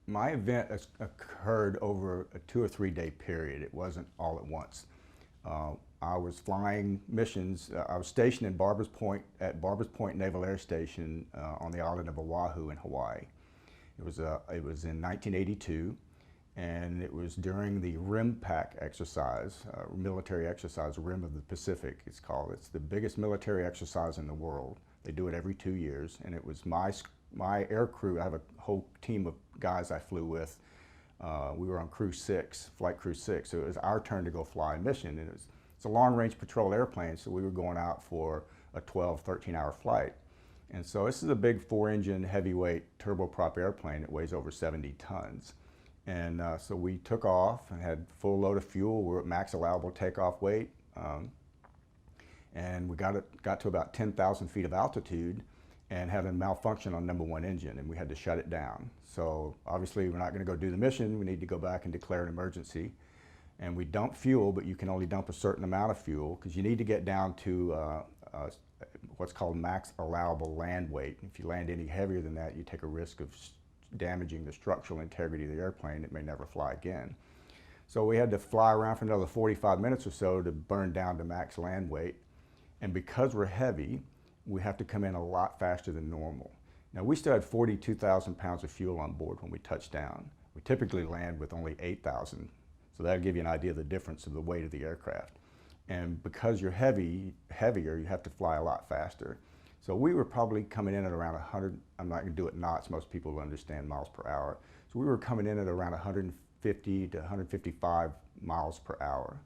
My event occurred over a 2 or 3 day period. It wasn't all at once. I was flying missions. I was stationed in Barbers Point at Barbers Point Naval Air Station on the island of Oahu in Hawaii. It was in 1982, and it was during the RIMPAC exercise, military exercise, Rim of the Pacific. It's called. It's the biggest military exercise in the world. They do it every 2 years, and it was my air crew. I have a whole team of guys I flew with. We were on Crew 6, Flight Crew 6, so it was our turn to go fly a mission. And it's a long-range patrol airplane, so we were going out for a 12, 13-hour flight. And so this is a big 4-engine heavyweight turboprop airplane that weighs over 70 tons. And so we took off and had full load of fuel. We were at max allowable takeoff weight. And we got to about 10,000 feet of altitude and had a malfunction on #1 engine, and we had to shut it down. So obviously we're not going to go do the mission. We need to go back and declare an emergency. And we dump fuel, but you can only dump a certain amount of fuel because you need to get down to what's called max allowable land weight. If you land any heavier than that, you take a risk of damaging the structural integrity of the airplane. It may never fly again. So we had to fly around for another 45 minutes or so to burn down to max land weight. And because we're heavy, we have to come in a lot faster than normal. Now, we still had 42,000 pounds of fuel on board when we touched down. We typically land with only 8,000. So that'll give you an idea of the difference of the weight of the aircraft. And because you're heavier, you have to fly a lot faster. So we were probably coming in at around 100, I'm not going to do it knots, most people understand miles per hour. So we were coming in at around 150 to 155 miles per hour.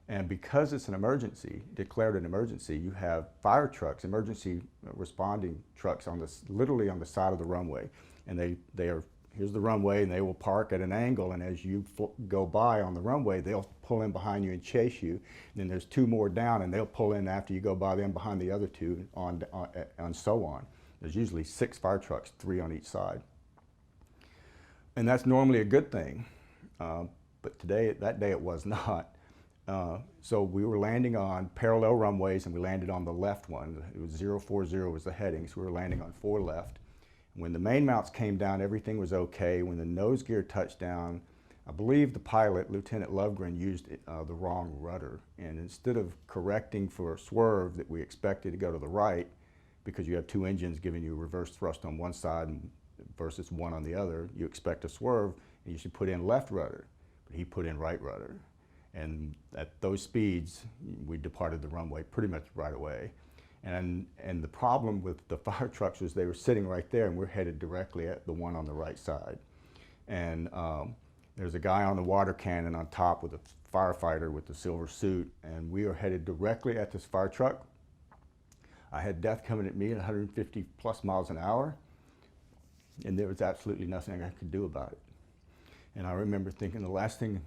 And because it's an emergency, declared an emergency, you have fire trucks, emergency responding trucks literally on the side of the runway. And they are, here's the runway, and they will park at an angle, and as you go by on the runway, they'll pull in behind you and chase you. And then there's 2 more down, and they'll pull in after you go by them behind the other 2, and so on. There's usually 6 fire trucks, 3 on each side. And that's normally a good thing, but that day it was not. So we were landing on parallel runways, and we landed on the left one. It was 040 was the heading, so we were landing on 4 left. When the main mounts came down, everything was okay. When the nose gear touched down, I believe the pilot, Lieutenant Lovegren, used the wrong rudder. And instead of correcting for a swerve that we expected to go to the right, because you have 2 engines giving you reverse thrust on one side versus 1 on the other, you expect a swerve, and you should put in left rudder. But he put in right rudder. And at those speeds, we departed the runway pretty much right away. And the problem with the fire trucks was they were sitting right there, and we're headed directly at the one on the right side. And there's a guy on the water cannon on top with a firefighter with the silver suit, and we are headed directly at this fire truck. I had death coming at me at 150 plus miles an hour, and there was absolutely nothing I could do about it. And I remember thinking, the last thing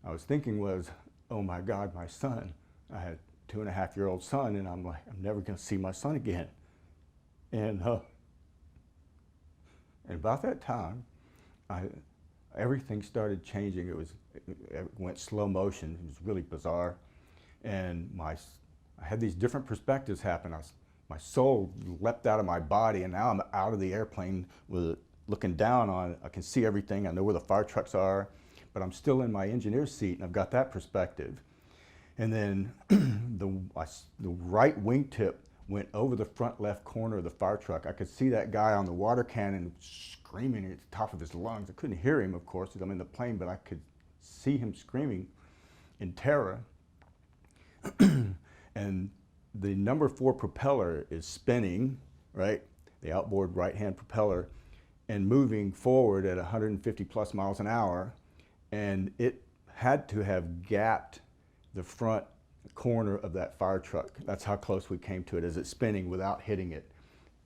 I was thinking was, oh my God, my son. I had a 2.5-year-old son, and I'm like, I'm never going to see my son again. And about that time, everything started changing. It went slow motion. It was really bizarre. And I had these different perspectives happen. My soul leapt out of my body, and now I'm out of the airplane looking down on, I can see everything. I know where the fire trucks are, but I'm still in my engineer's seat, and I've got that perspective. And then the right wingtip went over the front left corner of the fire truck. I could see that guy on the water cannon screaming at the top of his lungs. I couldn't hear him, of course, because I'm in the plane, but I could see him screaming in terror. And the number 4 propeller is spinning, right? The outboard right-hand propeller, and moving forward at 150 plus miles an hour. And it had to have gapped the front corner of that fire truck. That's how close we came to it as it's spinning without hitting it.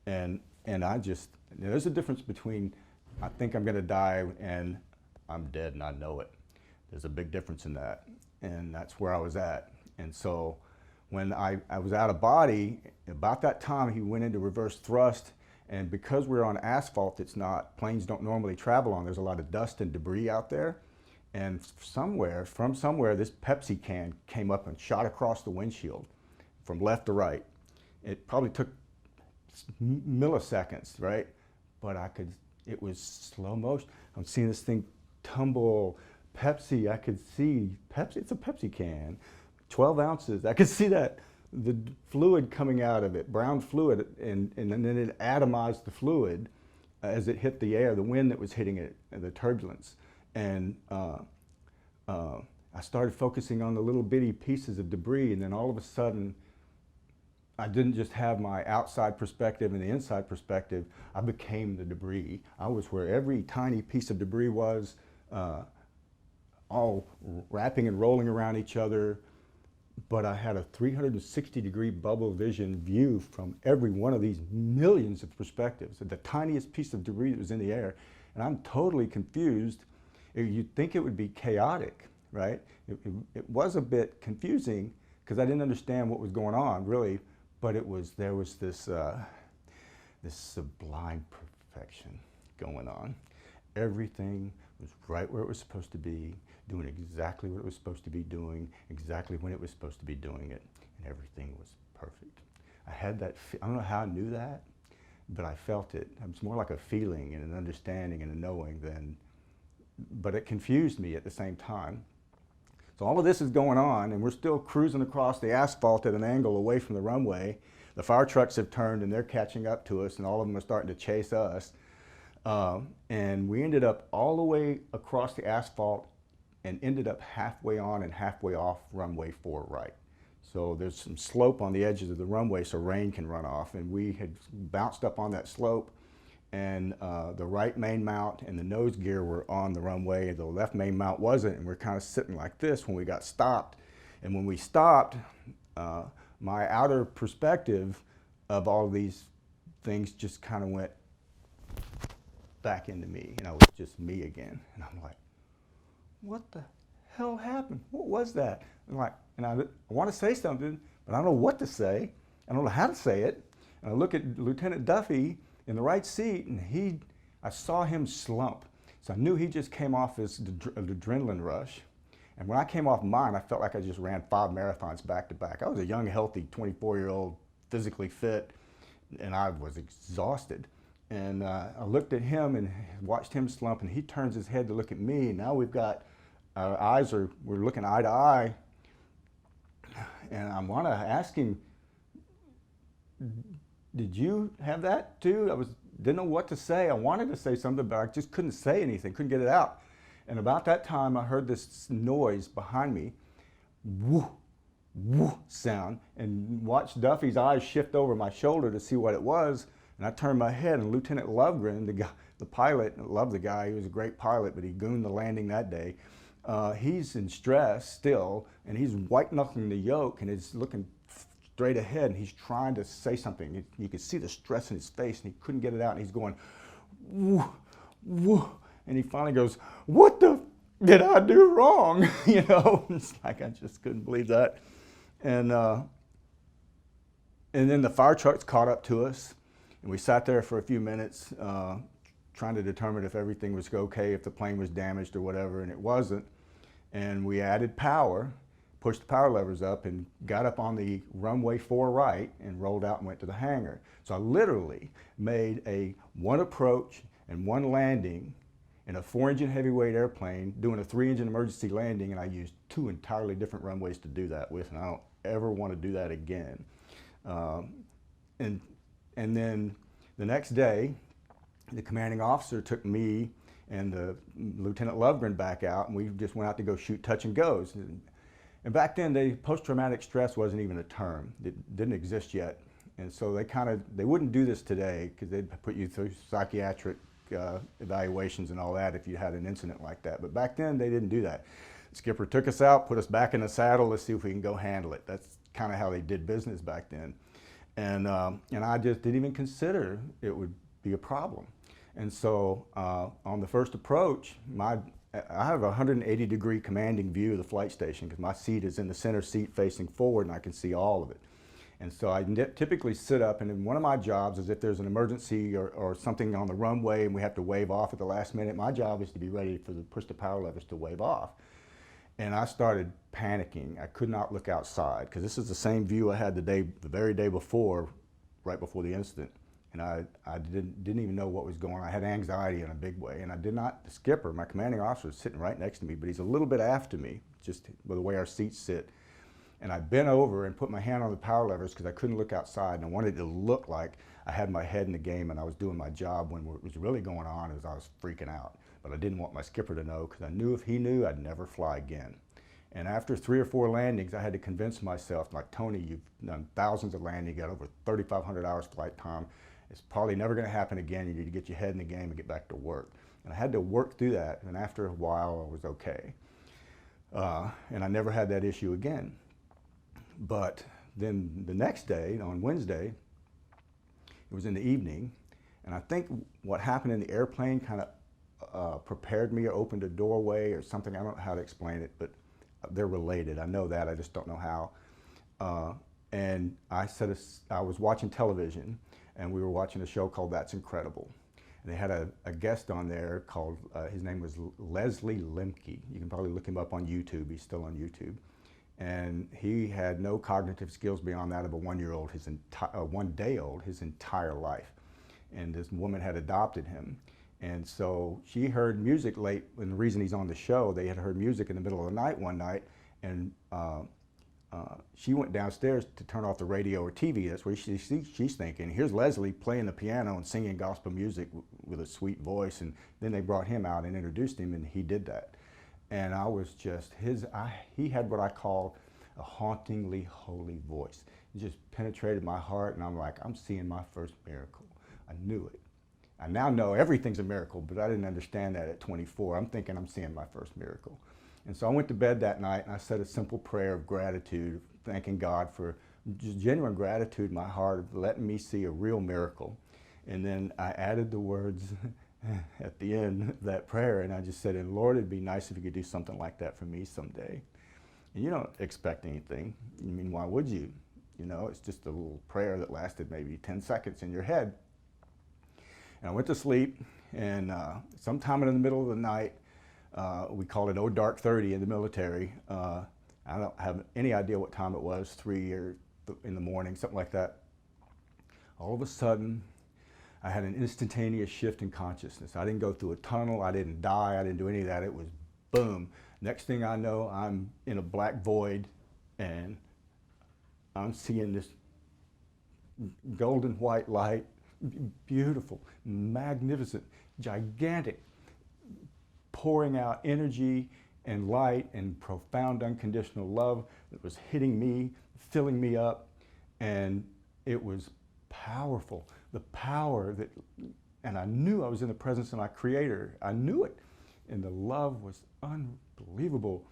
And there's a difference between I think I'm gonna die and I'm dead and I know it. There's a big difference in that. And that's where I was at. And so when I was out of body, about that time he went into reverse thrust, and because we're on asphalt, planes don't normally travel on, there's a lot of dust and debris out there. And from somewhere, this Pepsi can came up and shot across the windshield from left to right. It probably took milliseconds, right? But it was slow motion. I'm seeing this thing tumble. Pepsi, I could see Pepsi, it's a Pepsi can, 12 ounces. I could see that, the fluid coming out of it, brown fluid, and then it atomized the fluid as it hit the air, the wind that was hitting it, and the turbulence. And I started focusing on the little bitty pieces of debris, and then all of a sudden, I didn't just have my outside perspective and the inside perspective, I became the debris. I was where every tiny piece of debris was, all wrapping and rolling around each other, but I had a 360-degree bubble vision view from every one of these millions of perspectives, the tiniest piece of debris that was in the air, and I'm totally confused. You'd think it would be chaotic, right? It was a bit confusing because I didn't understand what was going on, really, but there was this, this sublime perfection going on. Everything was right where it was supposed to be, doing exactly what it was supposed to be doing, exactly when it was supposed to be doing it, and everything was perfect. I had that, I don't know how I knew that, but I felt it. It was more like a feeling and an understanding and a knowing than, but it confused me at the same time. So all of this is going on, and we're still cruising across the asphalt at an angle away from the runway. The fire trucks have turned and they're catching up to us, and all of them are starting to chase us. And we ended up all the way across the asphalt and ended up halfway on and halfway off runway 4 right. So there's some slope on the edges of the runway so rain can run off, and we had bounced up on that slope, and the right main mount and the nose gear were on the runway, and the left main mount wasn't, and we're kind of sitting like this when we got stopped. And when we stopped, my outer perspective of all of these things just kind of went back into me, and I was just me again. And I'm like, what the hell happened? What was that? And I want to say something, but I don't know what to say. I don't know how to say it. And I look at Lieutenant Duffy in the right seat, and I saw him slump. So I knew he just came off his adrenaline rush. And when I came off mine, I felt like I just ran 5 marathons back to back. I was a young, healthy 24-year-old, physically fit, and I was exhausted. And I looked at him and watched him slump, and he turns his head to look at me. And now we're looking eye to eye. And I want to ask him, did you have that too? Didn't know what to say. I wanted to say something, but I just couldn't say anything, couldn't get it out. And about that time, I heard this noise behind me, whoo, whoo sound, and watched Duffy's eyes shift over my shoulder to see what it was. And I turned my head, and Lieutenant Lovegren, the pilot, I love the guy, he was a great pilot, but he gooned the landing that day. He's in stress still, and he's white-knuckling the yoke, and he's looking straight ahead, and he's trying to say something. You could see the stress in his face, and he couldn't get it out, and he's going, woo, woo. And he finally goes, what the did I do wrong? You know, it's like I just couldn't believe that. And then the fire trucks caught up to us, and we sat there for a few minutes trying to determine if everything was okay, if the plane was damaged or whatever, and it wasn't. And we added power, pushed the power levers up, and got up on the runway 4 right and rolled out and went to the hangar. So I literally made one approach and one landing in a 4-engine heavyweight airplane, doing a 3-engine emergency landing, and I used 2 entirely different runways to do that with, and I don't ever want to do that again. And then the next day, the commanding officer took me and the Lieutenant Lovegren back out, and we just went out to go shoot touch and goes. And back then, post-traumatic stress wasn't even a term. It didn't exist yet. And so they wouldn't do this today because they'd put you through psychiatric evaluations and all that if you had an incident like that. But back then, they didn't do that. The skipper took us out, put us back in the saddle, let's see if we can go handle it. That's kind of how they did business back then. And I just didn't even consider it would be a problem. And so on the first approach, I have a 180-degree commanding view of the flight station because my seat is in the center seat facing forward, and I can see all of it. And so I typically sit up, and then one of my jobs is if there's an emergency or something on the runway and we have to wave off at the last minute, my job is to be ready to push the power levers to wave off. And I started panicking. I could not look outside because this is the same view I had the very day before, right before the incident. And I didn't even know what was going on. I had anxiety in a big way, and I did not, the skipper, my commanding officer, was sitting right next to me, but he's a little bit after me, just with the way our seats sit. And I bent over and put my hand on the power levers because I couldn't look outside, and I wanted it to look like I had my head in the game and I was doing my job, when what was really going on is I was freaking out. But I didn't want my skipper to know, because I knew if he knew, I'd never fly again. And after 3 or 4 landings, I had to convince myself, like, Tony, you've done thousands of landings, you got over 3,500 hours flight time. It's probably never going to happen again. You need to get your head in the game and get back to work. And I had to work through that, and after a while, I was okay. And I never had that issue again. But then the next day, on Wednesday, it was in the evening, and I think what happened in the airplane kind of prepared me or opened a doorway or something. I don't know how to explain it, but they're related. I know that, I just don't know how. And I was watching television, and we were watching a show called That's Incredible. And they had a guest on there called, his name was Leslie Lemke. You can probably look him up on YouTube. He's still on YouTube. And he had no cognitive skills beyond that of a one-day-old his entire life. And this woman had adopted him. And so she heard music late, and the reason he's on the show, they had heard music in the middle of the night one night, and she went downstairs to turn off the radio or TV. That's where she's thinking, here's Leslie playing the piano and singing gospel music with a sweet voice. And then they brought him out and introduced him, and he did that. And I was just, he had what I call a hauntingly holy voice. It just penetrated my heart, and I'm like, I'm seeing my first miracle. I knew it. I now know everything's a miracle, but I didn't understand that at 24. I'm thinking I'm seeing my first miracle. And so I went to bed that night, and I said a simple prayer of gratitude, thanking God for just genuine gratitude in my heart of letting me see a real miracle. And then I added the words at the end of that prayer, and I just said, and Lord, it'd be nice if you could do something like that for me someday. And you don't expect anything. I mean, why would you? You know, it's just a little prayer that lasted maybe 10 seconds in your head. And I went to sleep, and sometime in the middle of the night, we called it "Oh Dark 30" in the military. I don't have any idea what time it was, 3 or in the morning, something like that. All of a sudden, I had an instantaneous shift in consciousness. I didn't go through a tunnel, I didn't die, I didn't do any of that. It was boom. Next thing I know, I'm in a black void, and I'm seeing this golden white light, beautiful, magnificent, gigantic, pouring out energy and light and profound unconditional love that was hitting me, filling me up, and it was powerful. The power that, and I knew I was in the presence of my Creator. I knew it, and the love was unbelievable.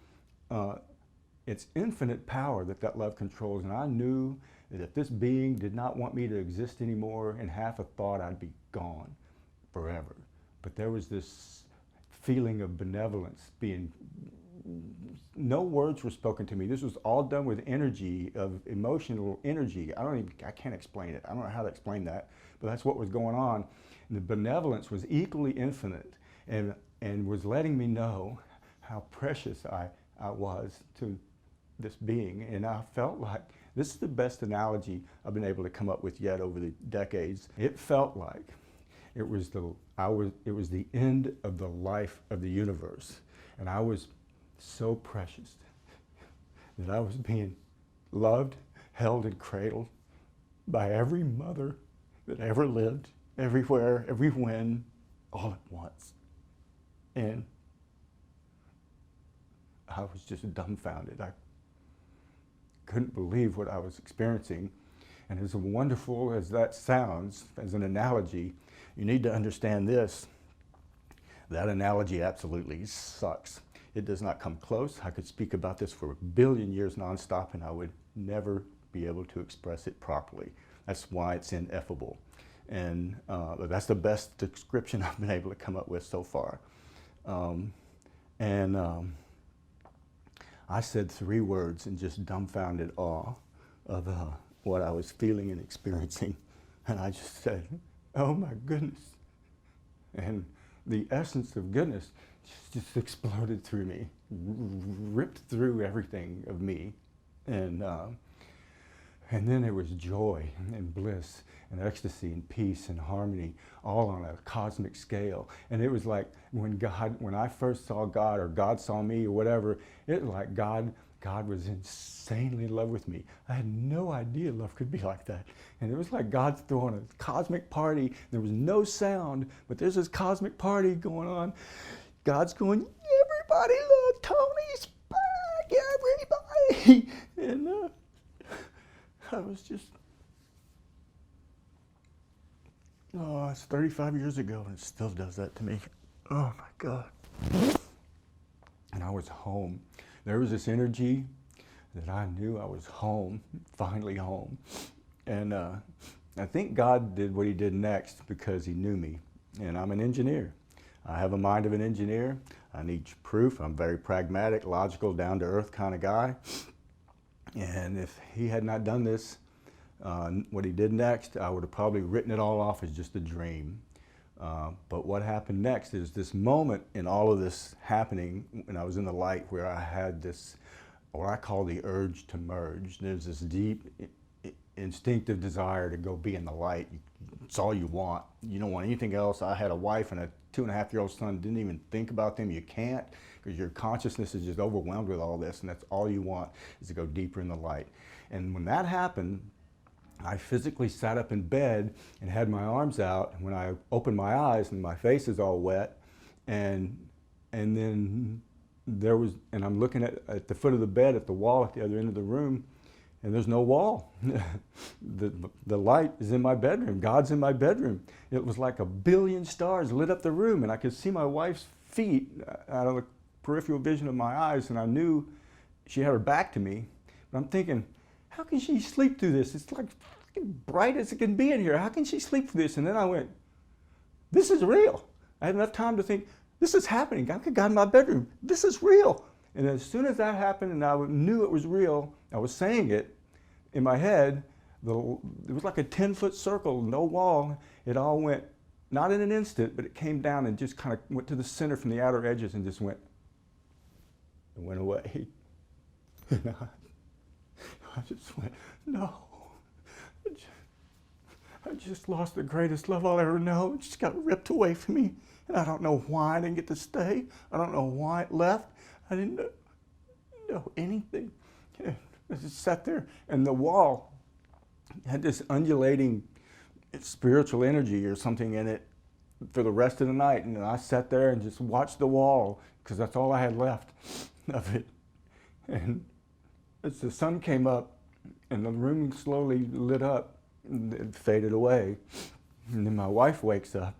It's infinite power that love controls, and I knew that if this being did not want me to exist anymore, in half a thought I'd be gone forever. But there was this feeling of benevolence, no words were spoken to me. This was all done with energy, of emotional energy. I can't explain it. I don't know how to explain that, but that's what was going on. And the benevolence was equally infinite, and was letting me know how precious I was to this being. And I felt like, this is the best analogy I've been able to come up with yet over the decades. It felt like it was the end of the life of the universe. And I was so precious that I was being loved, held, and cradled by every mother that ever lived, everywhere, every when, all at once. And I was just dumbfounded. I couldn't believe what I was experiencing. And as wonderful as that sounds as an analogy, you need to understand this. That analogy absolutely sucks. It does not come close. I could speak about this for 1 billion years nonstop, and I would never be able to express it properly. That's why it's ineffable. And that's the best description I've been able to come up with so far. I said 3 words in just dumbfounded awe of what I was feeling and experiencing. And I just said, oh my goodness. And the essence of goodness just exploded through me, ripped through everything of me. And And then there was joy and bliss and ecstasy and peace and harmony, all on a cosmic scale. And it was like when I first saw God, or God saw me, or whatever, it was like God was insanely in love with me. I had no idea love could be like that. And it was like God's throwing a cosmic party. There was no sound, but there's this cosmic party going on. God's going, everybody look, Tony's back, everybody. And I was just, it's 35 years ago and it still does that to me. Oh my God. And I was home. There was this energy that I knew I was home, finally home. And I think God did what he did next because he knew me. And I'm an engineer. I have a mind of an engineer. I need proof. I'm very pragmatic, logical, down to earth kind of guy. And if he had not done this, what he did next, I would have probably written it all off as just a dream. But what happened next is this moment in all of this happening, when I was in the light, where I had this, what I call the urge to merge. There's this deep instinctive desire to go be in the light. It's all you want. You don't want anything else. I had a wife and a 2.5-year-old son. Didn't even think about them. You can't, because your consciousness is just overwhelmed with all this, and that's all you want, is to go deeper in the light. And when that happened, I physically sat up in bed and had my arms out. And when I opened my eyes, and my face is all wet, and then and I'm looking at the foot of the bed, at the wall at the other end of the room, and there's no wall. The light is in my bedroom. God's in my bedroom. It was like 1 billion stars lit up the room, and I could see my wife's feet out of the peripheral vision of my eyes, and I knew she had her back to me. But I'm thinking, how can she sleep through this? It's like bright as it can be in here. How can she sleep through this? And then I went, this is real. I had enough time to think, this is happening. God in my bedroom. This is real. And as soon as that happened and I knew it was real, I was saying it in my head, it was like a 10-foot circle, no wall. It all went, not in an instant, but it came down and just kind of went to the center from the outer edges and just went away. And I just went, no. I just lost the greatest love I'll ever know. It just got ripped away from me. And I don't know why I didn't get to stay. I don't know why it left. I didn't know anything. I just sat there, and the wall had this undulating spiritual energy or something in it for the rest of the night. And I sat there and just watched the wall, because that's all I had left of it. And as the sun came up and the room slowly lit up, it faded away. And then my wife wakes up.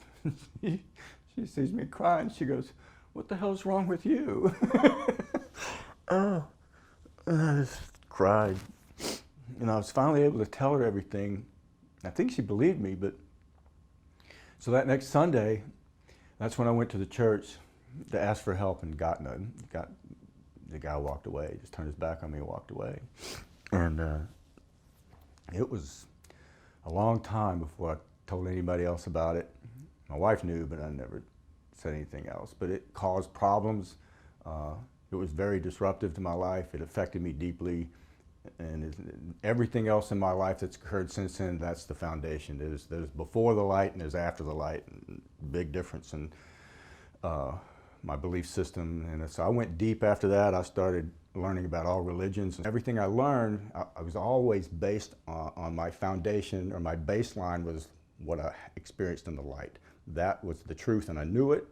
She sees me crying. She goes, "What the hell's wrong with you?" Oh, and I just cried. And I was finally able to tell her everything. I think she believed me, but so that next Sunday, that's when I went to the church to ask for help and got none. The guy walked away, just turned his back on me and walked away. And it was a long time before I told anybody else about it. My wife knew, but I never said anything else. But it caused problems. It was very disruptive to my life. It affected me deeply. And everything else in my life that's occurred since then, that's the foundation. There's before the light and there's after the light. Big difference in my belief system. And so I went deep after that. I started learning about all religions. And everything I learned, I was always based on my foundation, or my baseline was what I experienced in the light. That was the truth, and I knew it.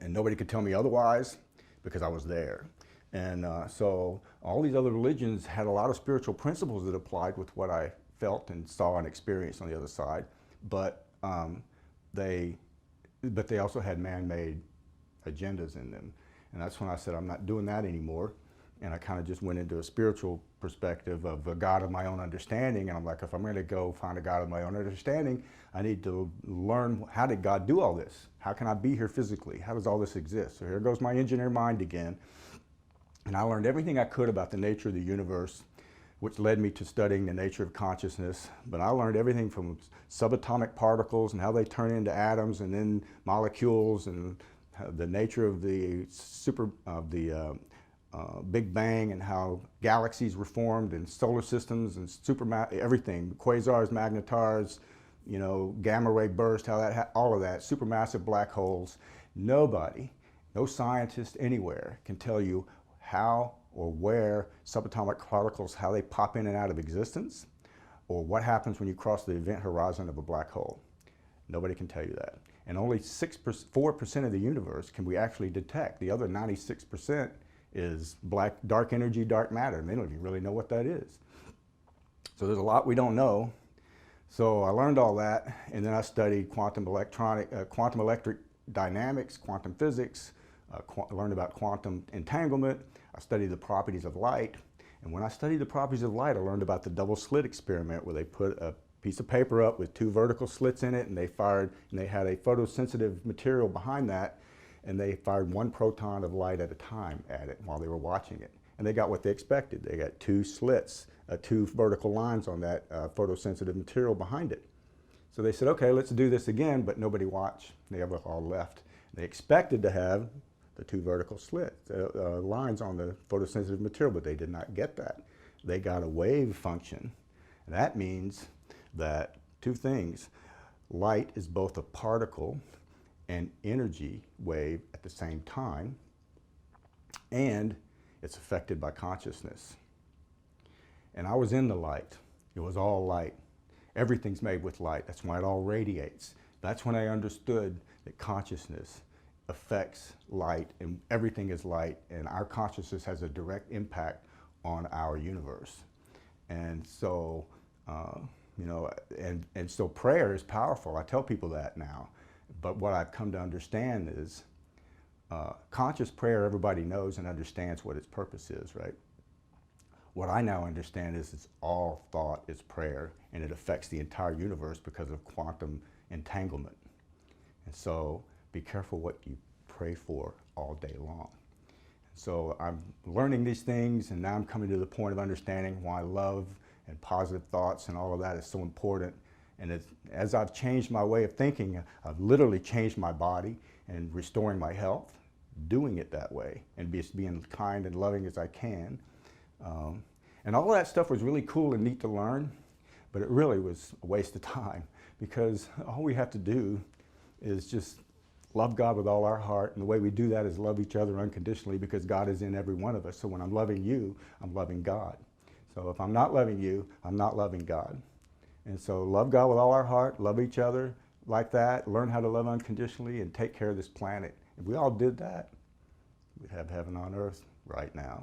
And nobody could tell me otherwise, because I was there. And so all these other religions had a lot of spiritual principles that applied with what I felt and saw and experienced on the other side. But they also had man-made agendas in them. And that's when I said, I'm not doing that anymore. And I kind of just went into a spiritual perspective of a God of my own understanding. And I'm like, if I'm going to go find a God of my own understanding, I need to learn, how did God do all this? How can I be here physically? How does all this exist? So here goes my engineer mind again. And I learned everything I could about the nature of the universe, which led me to studying the nature of consciousness. But I learned everything from subatomic particles and how they turn into atoms and then molecules, and the nature of the Big Bang and how galaxies were formed and solar systems and everything, quasars, magnetars, you know, gamma ray burst, how that, all of that, supermassive black holes. Nobody, no scientist anywhere can tell you how or where subatomic particles, how they pop in and out of existence, or what happens when you cross the event horizon of a black hole. Nobody can tell you that. And only 4% of the universe can we actually detect. The other 96% is dark energy, dark matter, and they don't even really know what that is. So there's a lot we don't know. So I learned all that, and then I studied quantum electric dynamics, quantum physics, learned about quantum entanglement. I studied the properties of light, and when I studied the properties of light, I learned about the double slit experiment, where they put a piece of paper up with 2 vertical slits in it, and they had a photosensitive material behind that, and they fired 1 proton of light at a time at it while they were watching it. And they got what they expected. They got 2 slits, 2 vertical lines on that photosensitive material behind it. So they said, okay, let's do this again, but nobody watched. They all left. They expected to have the 2 vertical lines on the photosensitive material, but they did not get that. They got a wave function. And that means that 2 things. Light is both a particle and energy wave at the same time, and it's affected by consciousness. And I was in the light. It was all light. Everything's made with light. That's why it all radiates. That's when I understood that consciousness affects light, and everything is light, and our consciousness has a direct impact on our universe. And so, you know, and so prayer is powerful. I tell people that now. But what I've come to understand is conscious prayer, everybody knows and understands what its purpose is, right? What I now understand is it's all thought is prayer, and it affects the entire universe because of quantum entanglement. And so be careful what you pray for all day long. So I'm learning these things, and now I'm coming to the point of understanding why love and positive thoughts and all of that is so important. And as I've changed my way of thinking, I've literally changed my body and restoring my health, doing it that way, and being kind and loving as I can. And all of that stuff was really cool and neat to learn, but it really was a waste of time, because all we have to do is just love God with all our heart, and the way we do that is love each other unconditionally, because God is in every one of us. So when I'm loving you, I'm loving God. So if I'm not loving you, I'm not loving God. And so love God with all our heart, love each other like that, learn how to love unconditionally, and take care of this planet. If we all did that, we'd have heaven on earth right now.